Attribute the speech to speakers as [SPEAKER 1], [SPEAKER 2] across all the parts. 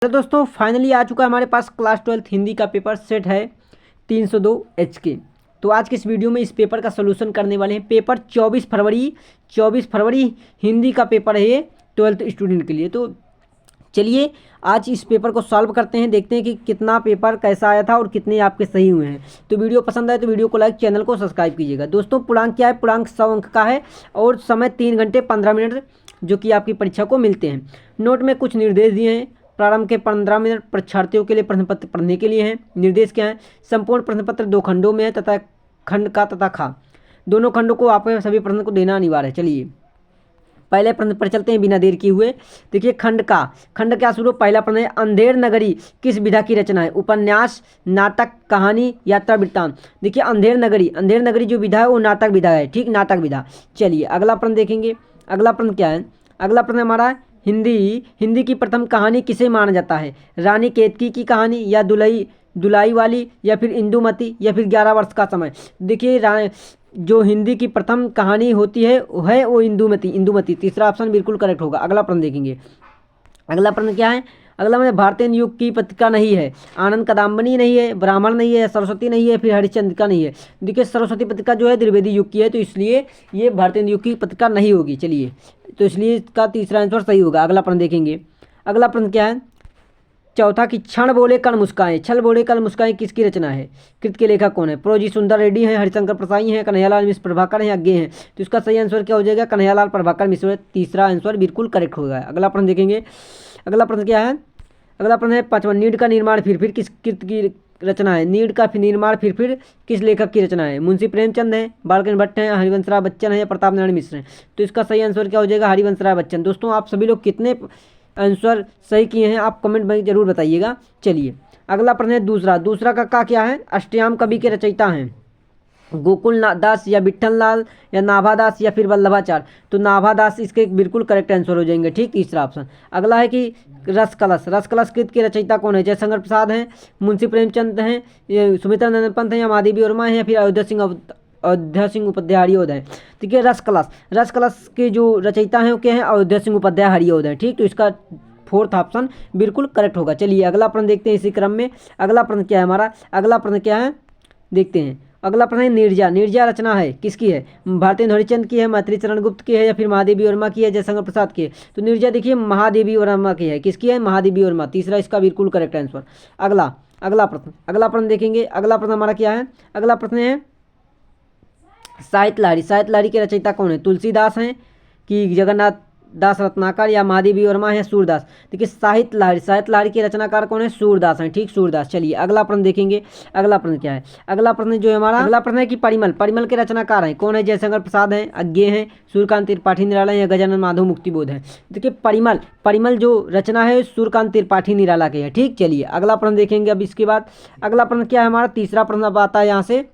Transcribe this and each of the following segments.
[SPEAKER 1] Hello दोस्तों, finally आ चुका है हमारे पास क्लास 12 हिंदी का पेपर सेट है 302 HK। तो आज के इस वीडियो में इस पेपर का सलूशन करने वाले हैं। पेपर 24 फरवरी हिंदी का पेपर है ये 12th स्टूडेंट के लिए। तो चलिए आज इस पेपर को सॉल्व करते हैं, देखते हैं कि कितना पेपर कैसा आया था और कितने आपके सही हुए हैं। तो वीडियो पसंद आए तो वीडियो को लाइक, चैनल को सब्सक्राइब कीजिएगा। दोस्तों पूर्णांक क्या है? पूर्णांक 100 अंक का है और समय 3 घंटे 15 मिनट जो कि आपकी परीक्षा को मिलते हैं। नोट में कुछ निर्देश दिए हैं। प्रारंभ के 15 मिनट परीक्षार्थियों के लिए प्रश्न पत्र पढ़ने के लिए हैं। निर्देश क्या है? संपूर्ण प्रश्न पत्र 2 खंडों में है तथा खंड का तथा खा दोनों खंडों को आपको सभी प्रश्न को देना अनिवार्य है। चलिए पहले प्रश्न पर चलते हैं बिना देर किए हुए। देखिए खंड क्या शुरू? पहला प्रश्न है, अंधेर नगरी किस विधा की रचना है? उपन्यास, नाटक, कहानी, यात्रा वृत्तांत। देखिए अंधेर नगरी जो विधा है वो नाटक विधा है। ठीक, नाटक विधा। चलिए अगला प्रश्न देखेंगे। अगला प्रश्न क्या है? अगला प्रश्न हमारा हिंदी की प्रथम कहानी किसे माना जाता है? रानी केतकी की कहानी, या दुलाई वाली, या फिर इंदुमती, या फिर 11 वर्ष का समय। देखिए जो हिंदी की प्रथम कहानी होती है वो इंदुमती। तीसरा ऑप्शन बिल्कुल करेक्ट होगा। अगला प्रश्न देखेंगे। अगला प्रश्न क्या है? अगला में भारतीय युग की पत्रिका नहीं है। आनंद कदम्बनी नहीं है, ब्राह्मण नहीं है, सरस्वती नहीं है, फिर हरिश्चंद्रिका नहीं है। देखिए सरस्वती पत्रिका जो है द्विवेदी युग की है, तो इसलिए ये भारतीय युग की पत्रिका नहीं होगी। चलिए तो इसलिए इसका तीसरा आंसर सही होगा। अगला प्रश्न देखेंगे। अगला प्रश्न क्या है? चौथा कि क्षण बोले कण मुस्काएं, छल बोले कण मुस्काएं किसकी रचना है? कृत के लेखक कौन है? प्रोजी सुंदर रेड्डी हैं, हरिशंकर प्रसाई हैं, कन्हैयालाल मिश्र प्रभाकर हैं, अज्ञे हैं। तो इसका सही आंसर क्या हो जाएगा? कन्हैयालाल प्रभाकर मिश्र। तीसरा आंसर बिल्कुल करेक्ट होगा। अगला प्रश्न देखेंगे। अगला प्रश्न क्या है? अगला प्रश्न है 5वां, नीड का निर्माण फिर किस कृत की रचना है? नीड का निर्माण फिर किस लेखक की रचना है? मुंशी प्रेमचंद है, बालकृष्ण भट्ट हैं, हरिवंशराय बच्चन है, या प्रताप नारायण मिश्र हैं। तो इसका सही आंसर क्या हो जाएगा? हरिवंशराय बच्चन। दोस्तों आप सभी लोग कितने आंसर सही किए हैं आप कमेंट में जरूर बताइएगा। चलिए अगला प्रश्न है दूसरा का क्या है? अष्टयाम कवि के रचयिता हैं गोकुल दास, या विट्ठल लाल, या नाभादास, या फिर वल्लभाचार्य। तो नाभादास इसके बिल्कुल करेक्ट आंसर हो जाएंगे। ठीक, तीसरा ऑप्शन। अगला है कि रसकलश कृत के रचयिता कौन है? जयशंकर प्रसाद हैं, मुंशी प्रेमचंद हैं, ये सुमित्रा नंदन पंत हैं, या महादेवी वर्मा हैं, या फिर अयोध्या सिंह उपाध्याय हरिओद हैं। ठीक है, रसकलश के जो रचयिता हैं वो क्या है? अयोध्या सिंह उपाध्याय हरिओद हैं। ठीक, तो इसका फोर्थ ऑप्शन बिल्कुल करेक्ट होगा। चलिए अगला प्रश्न देखते हैं इसी क्रम में। अगला प्रश्न क्या है हमारा? अगला प्रश्न क्या है देखते हैं। अगला प्रश्न है नीरजा रचना है किसकी है? भारतेंदु हरिश्चंद्र की है, मैथिली चरण गुप्त की है, या फिर महादेवी वर्मा की है, जयशंकर प्रसाद की है। तो नीरजा देखिए महादेवी वर्मा की है। किसकी है? महादेवी वर्मा। तीसरा इसका बिल्कुल करेक्ट आंसर। अगला प्रश्न देखेंगे। अगला प्रश्न हमारा क्या है? अगला प्रश्न है साहित्य लहरी के रचयिता कौन है? तुलसीदास हैं कि जगन्नाथ दास रत्नाकर, या महादेवी वर्मा है, सूरदास। देखिए साहित्य लहरी के रचनाकार कौन है? सूरदास हैं। ठीक, सूरदास। चलिए अगला प्रश्न देखेंगे। अगला प्रश्न क्या है? अगला प्रश्न जो है हमारा अगला प्रश्न है कि परिमल के रचनाकार हैं कौन है? जयशंकर प्रसाद हैं, अज्ञे हैं, सूर्यकांत त्रिपाठी निराला, या गजानन माधव मुक्तिबोध है। देखिए परिमल जो रचना है सूर्यकांत त्रिपाठी निराला के है। ठीक, चलिए अगला प्रश्न देखेंगे। अब इसके बाद अगला प्रश्न क्या है हमारा? तीसरा प्रश्न अब आता है यहाँ से।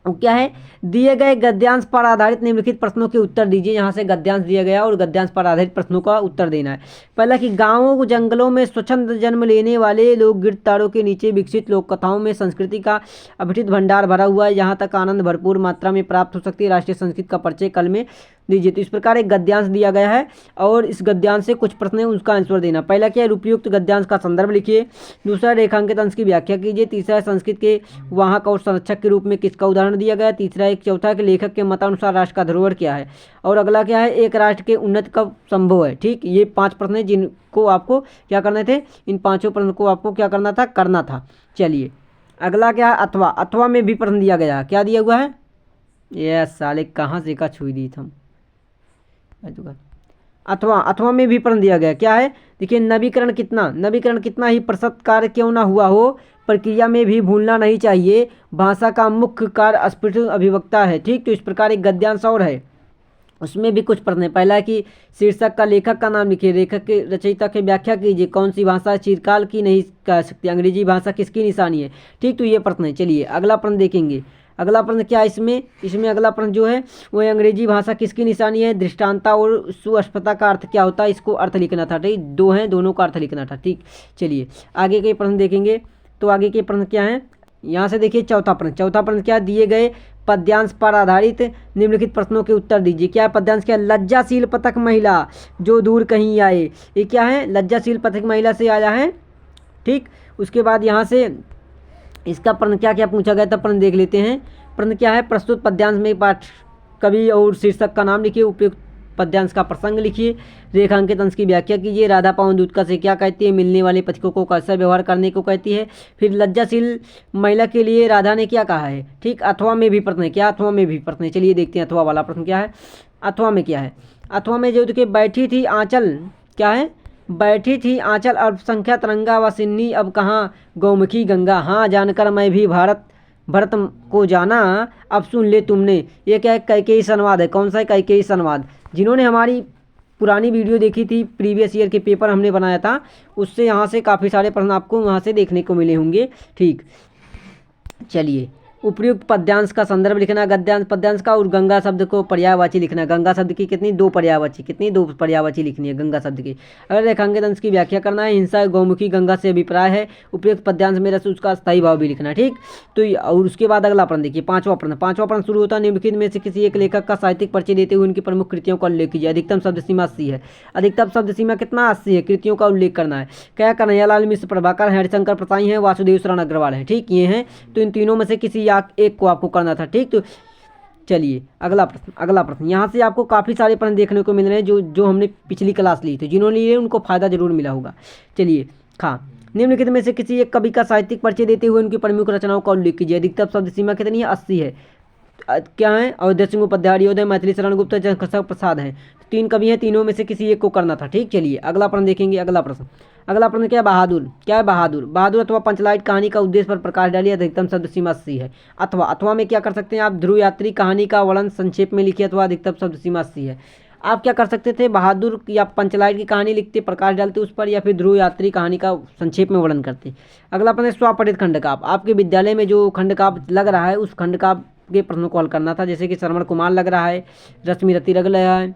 [SPEAKER 1] वो क्या है? दिए गए गद्यांश पर आधारित निम्नलिखित प्रश्नों के उत्तर दीजिए। यहाँ से गद्यांश दिया गया और गद्यांश पर आधारित प्रश्नों का उत्तर देना है। पहला कि गांवों जंगलों में स्वच्छंद जन्म लेने वाले लोग गिरतारों के नीचे विकसित लोक कथाओं में संस्कृति का अभिठित भंडार भरा हुआ है, यहाँ तक आनंद भरपूर मात्रा में प्राप्त हो सकती है। राष्ट्रीय संस्कृत का परिचय कल में दीजिए। तो इस प्रकार एक गद्यांश दिया गया है और इस गद्यांश से कुछ प्रश्न है उसका आंसर देना। पहला क्या है? उपयुक्त गद्यांश का संदर्भ लिखिए। दूसरा रेखांकित अंश की व्याख्या कीजिए। तीसरा संस्कृत के वाहक और संरक्षक के रूप में किसका उदाहरण दिया गया? तीसरा चौथा के लेखक के मतानुसार राष्ट्र का धरोहर क्या है? और अगला क्या है? एक राष्ट्र के उन्नति कब संभव है? ठीक, ये 5 प्रश्न है जिनको आपको क्या करने थे? इन 5 प्रश्न को आपको क्या करना था। चलिए अगला क्या है? अथवा में भी प्रश्न दिया गया। क्या दिया हुआ है? ये साले कहाँ से का छुई दी थम। अथवा में भी प्रश्न दिया गया। क्या है? देखिए नवीकरण कितना ही प्रशस्त कार्य क्यों ना हुआ हो, प्रक्रिया में भी भूलना नहीं चाहिए। भाषा का मुख्य कार्य अस्फुट अभिव्यक्ता है। ठीक, तो इस प्रकार एक गद्यांश और है, उसमें भी कुछ प्रश्न है। पहला है कि शीर्षक का लेखक का नाम लिखिए, लेखक के रचयिता की व्याख्या कीजिए, कौन सी भाषा चिरकाल की नहीं कह सकती, अंग्रेजी भाषा किसकी निशानी है। ठीक, तो ये प्रश्न है। चलिए अगला प्रश्न देखेंगे। अगला प्रश्न क्या है इसमें अगला प्रश्न जो है वो अंग्रेजी भाषा किसकी निशानी है? दृष्टांता और सुस्पष्टता का अर्थ क्या होता है? इसको अर्थ लिखना था। ठीक, 2 हैं, दोनों का अर्थ लिखना था। ठीक, चलिए आगे के प्रश्न देखेंगे। तो आगे के प्रश्न क्या हैं? यहाँ से देखिए चौथा प्रश्न क्या दिए गए पद्यांश पर आधारित निम्नलिखित प्रश्नों के उत्तर दीजिए। क्या है पद्यांश? क्या है? लज्जाशील पथक महिला जो दूर कहीं आए, ये क्या है? लज्जाशील पथक महिला से आया है। ठीक, उसके बाद यहाँ से इसका प्रश्न क्या क्या पूछा गया था, प्रश्न देख लेते हैं। प्रश्न क्या है? प्रस्तुत पद्यांश में पाठ कवि और शीर्षक का नाम लिखिए, उपयुक्त पद्यांश का प्रसंग लिखिए, रेखांकित अंश की व्याख्या कीजिए, राधा पावन दूतका से क्या कहती है, मिलने वाले पथिकों को कैसा व्यवहार करने को कहती है, फिर लज्जाशील महिला के लिए राधा ने क्या कहा है। ठीक, अथवा में भी प्रश्न है। क्या? अथवा में भी प्रश्न है। चलिए देखते हैं अथवा वाला प्रश्न क्या है। अथवा में क्या है? अथवा में जो देखिए, बैठी थी आंचल, क्या है? बैठी थी आंचल अल्पसंख्या तरंगा व सिन्नी, अब कहाँ गौमुखी गंगा, हाँ जानकर मैं भी भरत को जाना, अब सुन ले तुमने। ये क्या है? कैकेयी संवाद है। कौन सा है? कैकेयी संवाद। जिन्होंने हमारी पुरानी वीडियो देखी थी, प्रीवियस ईयर के पेपर हमने बनाया था, उससे यहाँ से काफ़ी सारे प्रश्न आपको वहाँ से देखने को मिले होंगे। ठीक, चलिए, उपयुक्त पद्यांश का संदर्भ लिखना, गद्यांश पद्यांश का, और गंगा शब्द को पर्यायवाची लिखना। गंगा शब्द की कितनी? 2 पर्यायवाची। कितनी? 2 पर्यायवाची लिखनी है गंगा शब्द की। अगर रेखांकित अंश की व्याख्या करना है, हिंसा गौमुखी गंगा से अभिप्राय है, उपयुक्त पद्यांश में रस उसका स्थायी भाव भी लिखना। ठीक, तो और उसके बाद अगला प्रश्न देखिए, पांचवा प्रश्न शुरू होता है, निम्नलिखित में से किसी एक लेखक का साहित्यिक परिचय देते हुए उनकी प्रमुख कृतियों का उल्लेख कीजिए। अधिकतम शब्द सीमा 80 है। अधिकतम शब्द सीमा कितना? 80 है। कृतियों का उल्लेख करना है। क्या? कन्हैयालाल मिश्र, प्रभाकर, हरिशंकर प्रसाई हैं, वासुदेव शरण अग्रवाल है। ठीक, ये हैं। तो इन तीनों में से किसी एक को आपको करना था। ठीक, तो चलिए अगला प्रश्न यहाँ से आपको काफ़ी सारे प्रश्न देखने को मिल रहे हैं जो हमने पिछली क्लास ली थी। जिन्होंने लिए उनको फ़ायदा जरूर मिला होगा। चलिए, निम्नलिखित में से किसी एक कवि का साहित्यिक परिचय देते हुए उनकी प्रमुख रचनाओं का उल्लेख कीजिए। अधिकतम शब्द सीमा कितनी है? 80 है। क्या है? अवधेश सिंह उपाध्याय, हरियोदय, मैथिली शरण गुप्त, जयशंकर प्रसाद हैं। 3 कवि हैं, तीनों में से किसी एक को करना था। ठीक, चलिए अगला प्रश्न देखेंगे। अगला प्रश्न क्या है? बहादुर। क्या है? बहादुर अथवा पंचलाइट कहानी का उद्देश्य पर प्रकाश डालिए। अधिकतम शब्द सीमा 80 है। अथवा में क्या कर सकते हैं आप? ध्रुव यात्री कहानी का वर्णन संक्षेप में लिखिए, अथवा अधिकतम शब्द सीमा 80 है। आप क्या कर सकते थे? बहादुर या पंचलाइट की कहानी लिखते, प्रकाश डालते उस पर, या फिर ध्रुव यात्री कहानी का संक्षेप में वर्णन करते। अगला प्रश्न, स्वपठित खंडकाव्य। आपके विद्यालय में जो खंडकाव्य लग रहा है, उस खंडकाव्य के प्रश्नों को हल करना था। जैसे कि श्रवण कुमार लग रहा है, रश्मि रति लग रहा है,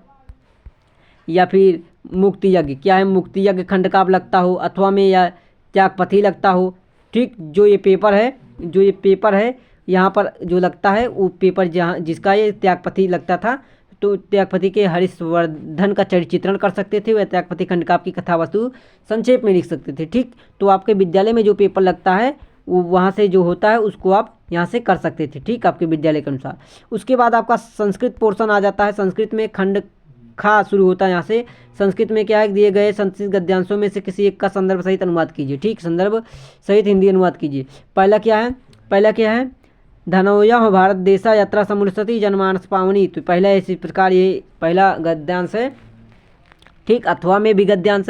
[SPEAKER 1] या फिर मुक्ति यज्ञ। क्या है? मुक्ति यज्ञ खंडकाव्य लगता हो, अथवा में, या त्यागपति लगता हो। ठीक, जो ये पेपर है यहाँ पर जो लगता है, वो पेपर जहाँ जिसका ये त्यागपति लगता था, तो त्यागपति के हरिश्वर्धन का चित्रण कर सकते थे, वह त्यागपति खंडकाव्य की कथा वस्तु संक्षेप में लिख सकते थे। ठीक, तो आपके विद्यालय में जो पेपर लगता है, वो वहाँ से जो होता है उसको आप यहाँ से कर सकते थे। ठीक, आपके विद्यालय के अनुसार। उसके बाद आपका संस्कृत पोर्शन आ जाता है। संस्कृत में खंड खा शुरू होता है यहाँ से। संस्कृत में क्या है? दिए गए संस्कृत गद्यांशों में से किसी एक का संदर्भ सहित अनुवाद कीजिए। ठीक, संदर्भ सहित हिंदी अनुवाद कीजिए। पहला क्या है? धनोया भारत देशा यात्रा समुद्रसती जनमानस पावनी। तो पहला इसी प्रकार ये पहला गद्यांश है। ठीक, अथवा में भी गद्यांश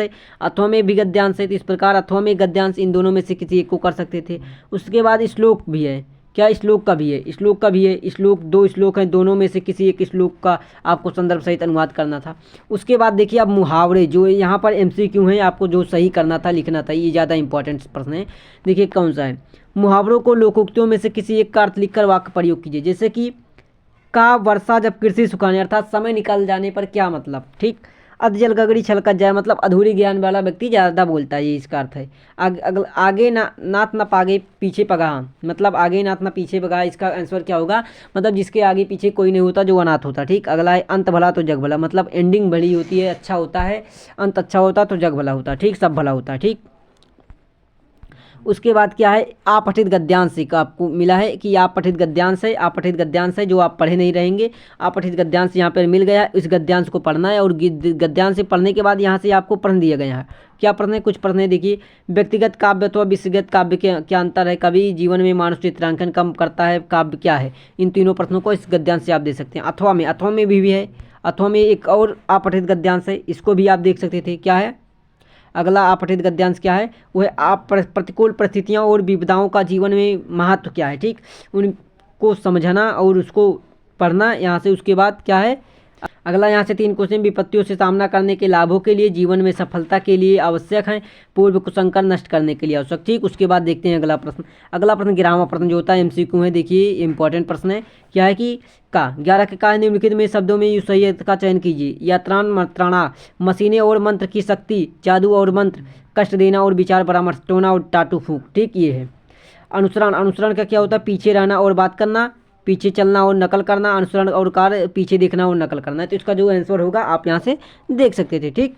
[SPEAKER 1] है। तो इस प्रकार अथवा में गद्यांश, इन दोनों में से किसी एक को कर सकते थे। उसके बाद श्लोक भी है। क्या? श्लोक का भी है। श्लोक 2 श्लोक हैं, दोनों में से किसी एक श्लोक का आपको संदर्भ सहित अनुवाद करना था। उसके बाद देखिए, अब मुहावरे, जो यहाँ पर MCQ हैं, आपको जो सही करना था, लिखना था, ये ज़्यादा इंपॉर्टेंट प्रश्न है। देखिए कौन सा है? मुहावरों को लोकोक्तियों में से किसी एक का अर्थ लिखकर वाक्य प्रयोग कीजिए। जैसे कि का वर्षा जब कृषि सुखाने, अर्थात समय निकल जाने पर क्या मतलब। ठीक, अध जल गगड़ी छलकत जाए, मतलब अधूरी ज्ञान वाला व्यक्ति ज़्यादा बोलता है, ये इसका अर्थ है। आगे नाथ न पागे पीछे पगा, मतलब आगे नाथ न पीछे पगा। इसका आंसर क्या होगा? मतलब जिसके आगे पीछे कोई नहीं होता, जो अनाथ होता। ठीक, अगला है अंत भला तो जग भला, मतलब एंडिंग बड़ी होती है, अच्छा होता है, अंत अच्छा होता तो जग भला होता। ठीक, सब भला होता है। ठीक, उसके बाद क्या है? आपठित गद्यांश का आपको मिला है कि आपठित गद्यांश है जो आप पढ़े नहीं रहेंगे। आपठित गद्यांश यहाँ पर मिल गया है, इस गद्यांश को पढ़ना है, और गद्यांश से पढ़ने के बाद यहाँ से आपको प्रश्न दिया गया है। क्या प्रश्न है? कुछ प्रश्न है। देखिए, व्यक्तिगत काव्य अथवा विषयगत काव्य के क्या अंतर है? कवि जीवन में मानव चित्रांकन कम करता है, काव्य क्या है? इन तीनों प्रश्नों को इस गद्यांश से आप दे सकते हैं। अथवा में भी है। अथवा में एक और आपठित गद्यांश है, इसको भी आप देख सकते थे। क्या है? अगला आपठित गद्यांश क्या है? वो है आप प्रतिकूल परिस्थितियाँ और विविधताओं का जीवन में महत्व क्या है। ठीक, उनको समझना और उसको पढ़ना यहाँ से। उसके बाद क्या है? अगला यहाँ से 3 क्वेश्चन, विपत्तियों से सामना करने के लाभों के लिए, जीवन में सफलता के लिए आवश्यक हैं, पूर्व कुसंस्कार नष्ट करने के लिए आवश्यक। ठीक, उसके बाद देखते हैं अगला प्रश्न ग्रामर प्रश्न जो होता है, MCQ है। देखिए इंपॉर्टेंट प्रश्न है। क्या है कि 11 के का निम्नलिखित में शब्दों में सही अर्थ का चयन कीजिए। यात्रान मंत्राणा, मशीनें और मंत्र की शक्ति, जादू और मंत्र, कष्ट देना और विचार परामर्श, टोना और टाटू फूंक। ठीक, ये है। अनुसरण का क्या होता है? पीछे रहना और बात करना, पीछे चलना और नकल करना, अनुसरण और कार्य, पीछे देखना और नकल करना है। तो इसका जो आंसर होगा आप यहाँ से देख सकते थे, ठीक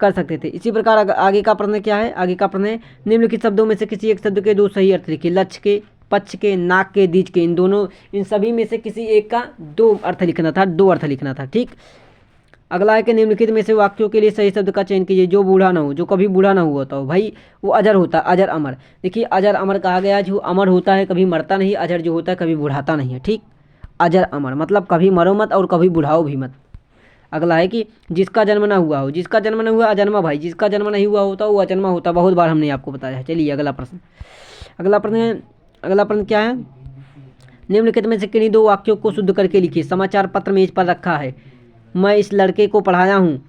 [SPEAKER 1] कर सकते थे। इसी प्रकार आगे का प्रश्न क्या है, आगे का प्रश्न है निम्नलिखित शब्दों में से किसी एक शब्द के दो सही अर्थ लिखिए। लक्ष्य के, पक्ष के, नाक के, दीज के, इन सभी में से किसी एक का दो अर्थ लिखना था, दो अर्थ लिखना था, ठीक। अगला है कि निम्नलिखित में से वाक्यों के लिए सही शब्द का चयन कीजिए जो बूढ़ा ना हो, जो कभी बूढ़ा ना हुआ होता हो। भाई वो अजर होता है, अजर अमर। देखिए अजर अमर कहा गया, जो अमर होता है कभी मरता नहीं, अजर जो होता है कभी बुढ़ाता नहीं है, ठीक। अजर अमर मतलब कभी मरो मत और कभी बुढ़ाओ भी मत। अगला है कि जिसका जन्म ना हुआ हो, जिसका जन्म ना हुआ अजन्मा भाई, जिसका जन्म नहीं हुआ होता वो अजन्मा होता, बहुत बार हमने आपको बताया है। चलिए अगला प्रश्न, अगला प्रश्न है, अगला प्रश्न क्या है, निम्नलिखित में से किन्हीं दो वाक्यों को शुद्ध करके लिखिए। समाचार पत्र मेज पर रखा है, मैं इस लड़के को पढ़ाया हूँ,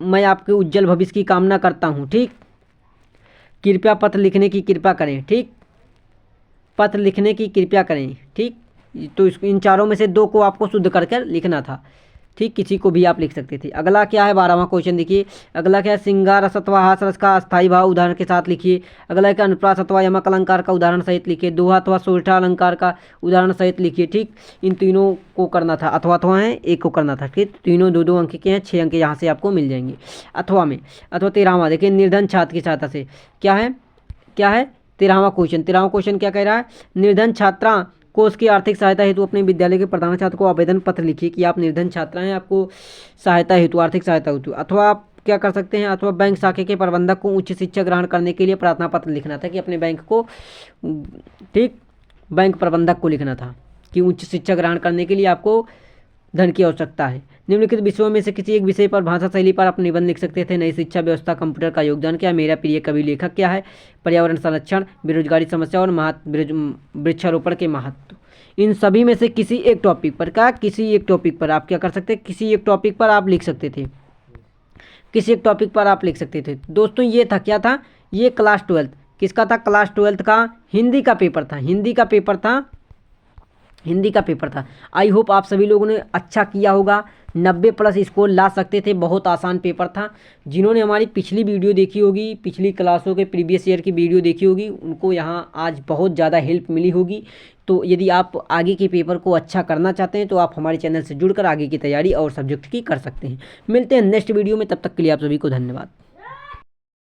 [SPEAKER 1] मैं आपके उज्जवल भविष्य की कामना करता हूँ, ठीक। कृपया पत्र लिखने की कृपा करें, ठीक, पत्र लिखने की कृपया करें, ठीक। तो इन चारों में से दो को आपको शुद्ध करके लिखना था, ठीक। किसी को भी आप लिख सकते थे। अगला क्या है, 12वां क्वेश्चन देखिए। अगला क्या है, श्रृंगार रस अथवा हास रस का अस्थायी भाव उदाहरण के साथ लिखिए। अगला है कि अनुप्रास अथवा यमक अलंकार का उदाहरण सहित लिखिए। दोहा अथवा सोरठा अलंकार का उदाहरण सहित लिखिए, ठीक। इन तीनों को करना था, अथवा है, एक को करना था, ठीक। तीनों दो दो अंक के हैं, 6 अंक यहाँ से आपको मिल जाएंगे अथवा में। अथवा 13वां देखिए, निर्धन छात्र की सहायता से क्या है, क्या है 13वां क्वेश्चन। 13वां क्वेश्चन क्या कह रहा है, निर्धन छात्रा को उसकी आर्थिक सहायता हेतु अपने विद्यालय के प्रधान छात्र को आवेदन पत्र लिखिए कि आप निर्धन छात्रा हैं, आपको सहायता हेतु, आर्थिक सहायता हेतु। अथवा आप क्या कर सकते हैं, अथवा बैंक शाखा के प्रबंधक को उच्च शिक्षा ग्रहण करने के लिए प्रार्थना पत्र लिखना था कि अपने बैंक को, ठीक, बैंक प्रबंधक को लिखना था कि उच्च शिक्षा ग्रहण करने के लिए आपको धन की आवश्यकता है। निम्नलिखित विषयों में से किसी एक विषय पर भाषा शैली पर आप निबंध लिख सकते थे। नई शिक्षा व्यवस्था, कंप्यूटर का योगदान क्या है, मेरा प्रिय कवि लेखक क्या है, पर्यावरण संरक्षण, बेरोजगारी समस्या और वृक्षारोपण के महत्व। इन सभी में से किसी एक टॉपिक पर, क्या किसी एक टॉपिक पर आप क्या कर सकते, किसी एक टॉपिक पर आप लिख सकते थे, किसी एक टॉपिक पर आप लिख सकते थे। दोस्तों ये था, क्या था, ये क्लास 12 किसका था, क्लास 12 का हिंदी का पेपर था, हिंदी का पेपर था, हिंदी का पेपर था। आई होप आप सभी लोगों ने अच्छा किया होगा, 90+ स्कोर ला सकते थे। बहुत आसान पेपर था। जिन्होंने हमारी पिछली वीडियो देखी होगी, पिछली क्लासों के प्रीवियस ईयर की वीडियो देखी होगी, उनको यहाँ आज बहुत ज़्यादा हेल्प मिली होगी। तो यदि आप आगे के पेपर को अच्छा करना चाहते हैं तो आप हमारे चैनल से जुड़कर आगे की तैयारी और सब्जेक्ट की कर सकते हैं। मिलते हैं नेक्स्ट वीडियो में, तब तक के लिए आप सभी को धन्यवाद।